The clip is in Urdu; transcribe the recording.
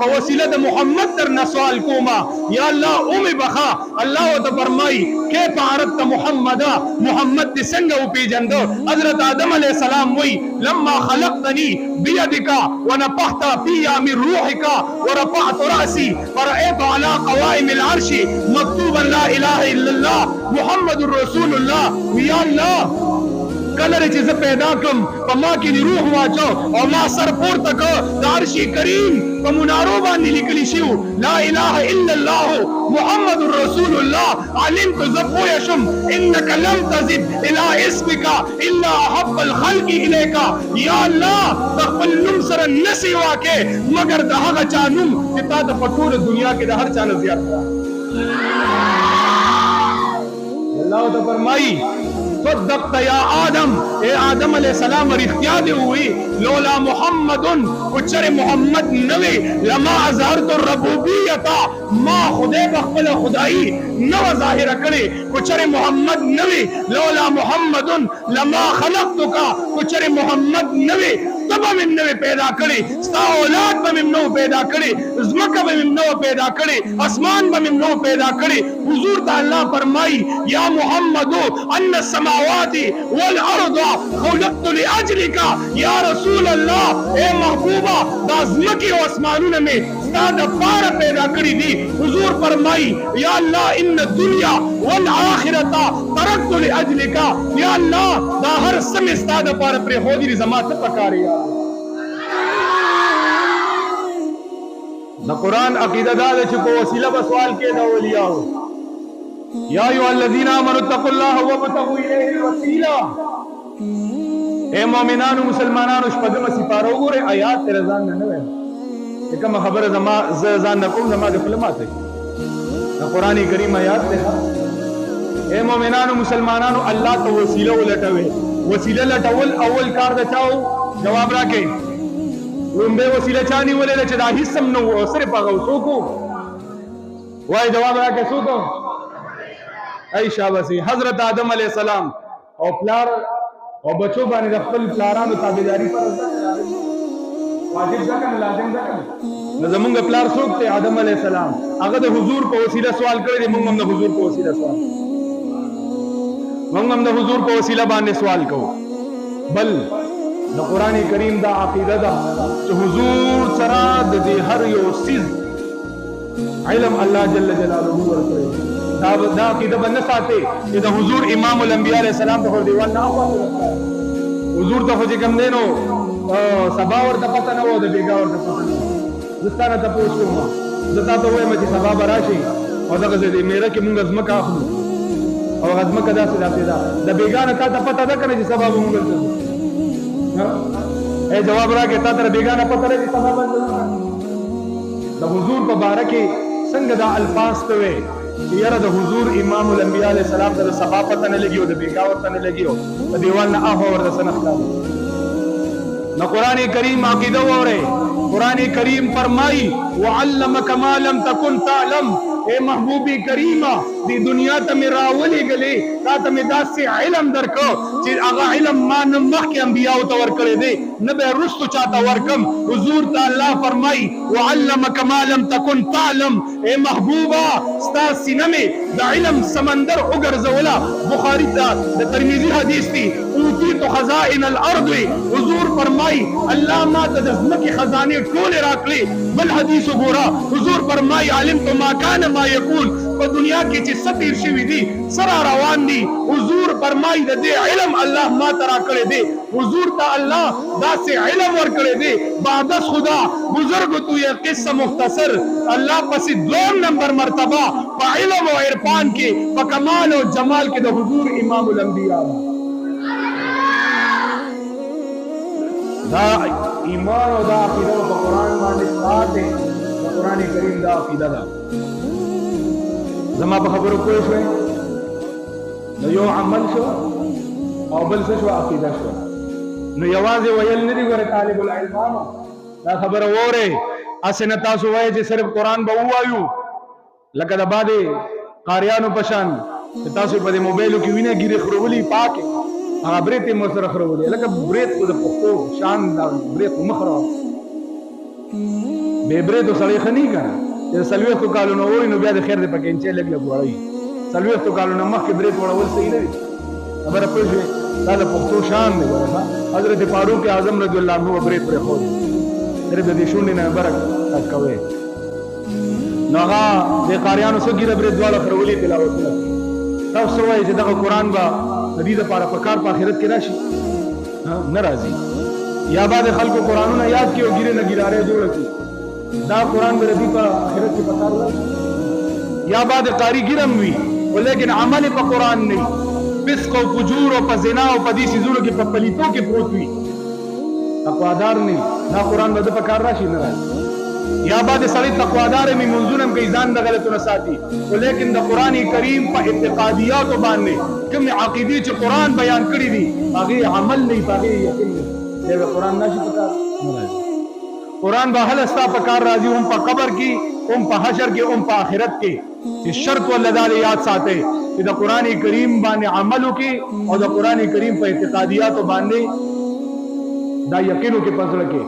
په وسیله د محمد در نسوال کوما یا الله اومي بخا الله ته فرمای کې عرفت محمد دې څنګه او پیجندو حضرت آدم علیہ السلام وی لما خلقتني بيدك ونفخت في من روحك ورفعت رأسي فرأيت على قوائم العرش مكتوبا لا اله الا الله محمد رسول الله یا الله کله چې زه پیدا کړم په ما کې روح واچو او ما سر پورته کړ د عرش کریم په منارو باندې لیکل شو لا اله الا الله محمد رسول الله علمت زپویا شم انك لم تزد الى اسمك الا احب الخلق اليك یا الله خپل نوم سره نسی واکه مگر د هغه چا نوم چې تا د پټوله دنیا کې د هر چا نه زیات الله ته فرمایي صدقت یا آدم اے آدم علیہ السلام رختیا دے ہوئی لولا محمد کچر محمد نوے لما اظہرت الربوبیتا ما خدے بخبل خدائی نو ظاہر کرے کچر محمد نوے لولا محمد لما خلقتکا کچر محمد نوے تب من نوے پیدا کرے ستا اولاد بمن نو پیدا کرے زمکہ بمن نو پیدا کرے اسمان بمن نو پیدا کرے حضور تا اللہ فرمائی یا محمد ان السماوات والارض خلقت لاجلک یا رسول اللہ اے محبوبہ دا زمکی و اسمانون میں ستا دا پار پیدا کری دی حضور فرمائی یا اللہ ان الدنیا والآخرت ترکت لاجلک یا اللہ دا ہر سمی ستا دا پار پر خودی رزمات پکاری یا دا قرآن عقیدہ دا دے چکو وسیلہ بسوال کے دا اولیاء ہو یا ایوہ الذین آمنوا اتقوا اللہ وابتغوا الیہ الوسیلہ اے مومنان و مسلمانان شپدم سپارو گورے آیات تیرے زان نہ نوے ایکم خبر زان نکوم زمان دفلمات ہے قرآن کریم آیات تے اے مومنان و مسلمانان اللہ تو وسیلہ لٹوے وسیلہ لٹول اول کار دا چاہو جواب راکے بے وسیلہ چانی ولے دا چدا حصم نو صرف آگاو سوکو وائی جواب راکے سوکو ای شاباسی حضرت آدم علیہ السلام او پلار او بچو بانے رفل پلاران و تابداری پر واجب دکن لازم دکن نظمونگا پلار سوکتے آدم علیہ السلام اگر دا حضور کو وسیلہ سوال کرے دے منگم دا حضور کو وسیلہ سوال منگم دا حضور کو وسیلہ بانے سوال کو بل دا قرآن کریم دا عقیدہ دا چو حضور سراد دے ہر یو سیز علم اللہ جل جلالہ ورکرے دا عقیدہ بند ساتے کہ دا حضور امام الانبیاء علیہ السلام دا خور دیوان نا آخوان حضور تا خوشی کم دینو سبا ورطا پتا نو دا بیگا ورطا پتا نو دستانا تا پوچھو ما دتا تو ہوئے مچی سبا براشی اور دا غزے دے میرا کہ منگ ازمک آخلو اور ازمک دا سی دا سی دا بیگانا تا پتا دا کرنے جی سبا منگ ازمک اے جواب را کہ تا تر بیگانا پتا رہے جی سبا بند دا حضور پا بارکی سنگ دا الفاظ توے یرا دا حضور امام الانبیاء علیہ السلام دا سبا پتا نہ لگیو دا بیگاور تا نہ لگیو دا دیوان نہ آہو ورد سنخلا نہ قرآن کریم عقیدہ وورے قرآن کریم فرمائی وعلمک ما لم تکن تعلم اے محبوبی کریمہ دی دنیا تا میں راولی گلے تا تا میں دا سے علم درکو چیز اگا علم ما نمخ کے انبیاء تا ورکڑے دے نبی رستو چاہتا ورکم حضور تا اللہ فرمائی وعلمک ما لم تکن تعلم اے محبوبہ ستا سینمی دا علم سمندر اگر زولا بخاری تا ترمیزی حدیث تھی اوتی تو خزائن الارض حضور فرمائی اللہ ما تدزمک خزانے ٹولے راکلے بل حدیث گورا حضور فرمائی علم تو ما کان ما یکون و دنیا کی چی ستیر شوی دی سرا روان دی حضور فرمائی دے علم اللہ ما ترا کرے دے حضور تا اللہ دا سے علم ور کرے دے بعدس خدا بزرگ تو یہ قصہ مختصر اللہ پسی دوم نمبر مرتبہ پا علم و عرفان کے پا کمال و جمال کے دا حضور امام الانبیاء دا ایمان و دا عقیدہ و قرآن مانے ساتھ قرآن کریم دا عقیدہ دا زما په خبرو کوی شوې نو یو عمل شو او بل څه شو عقیده شو نو یوازې ویل نه دي ګوره طالب العلم دا خبره وره اسنه تاسو وایي چې صرف قرآن به ووایو لکه د باندې قاریانو پشان تاسو په موبایلو کې وینه ګیره خرولي پاکه هغه بریت مو سره خرولي لکه بریت کو د پښتو شان دا بریت مخرو بے برېتو سړی ښه نه کنه چې څلوېښتو کالونو ووایي نو بیا د خیر د پکې انچې لږ لږ وړوي څلوېښتو کالونو مخکې برېت وړول صحیح نه دي خبره پوه شوې دا د پښتو شان دی ګوره حضرت فاروق اعظم رضی الله عنه برېت پرېښود صرف د دې شونډې نه برک کټ کوی نو هغه د قاریانو څه ګیره برېت دواړه خرولي تلاوتونه تاسو وایئ چې دغه قرآن به د دې دپاره په کار په آخرت کې راشي نه راځي یا بعد خلکو قرآنونه یاد کړي او ګیرې نه ګیرارې جوړه کړي دا قرآن به د دې په آخرت کې په کار راشي یا بعد قاری ګیرم وي ولیکن عمل په قرآن نه فسق او فجور او په زنا او په دې څیزونو کې په پلیتو کې پروت وي تقوادار نه دا قرآن به د په کار راشي نه راځي یا بعد سړی تقوادار می منځونه کوي ځان د غلطو نه ساتي ولیکن د قرآن کریم په اعتقادیاتو باندې کوم عقیدې چې قرآن بیان کړی دي هغه عمل نه هغه یقین نه دا قرآن نشي په کار نه راځي قرآن به هله ستا په کار راځي هم په قبر کې هم په حشر کې هم په آخرت کې چې شرط ولدار یاد ساتي چې د قرآن کریم باندې عمل وکړي او د قرآن کریم په اعتقادیاتو باندې دا یقینو کې پزړه کې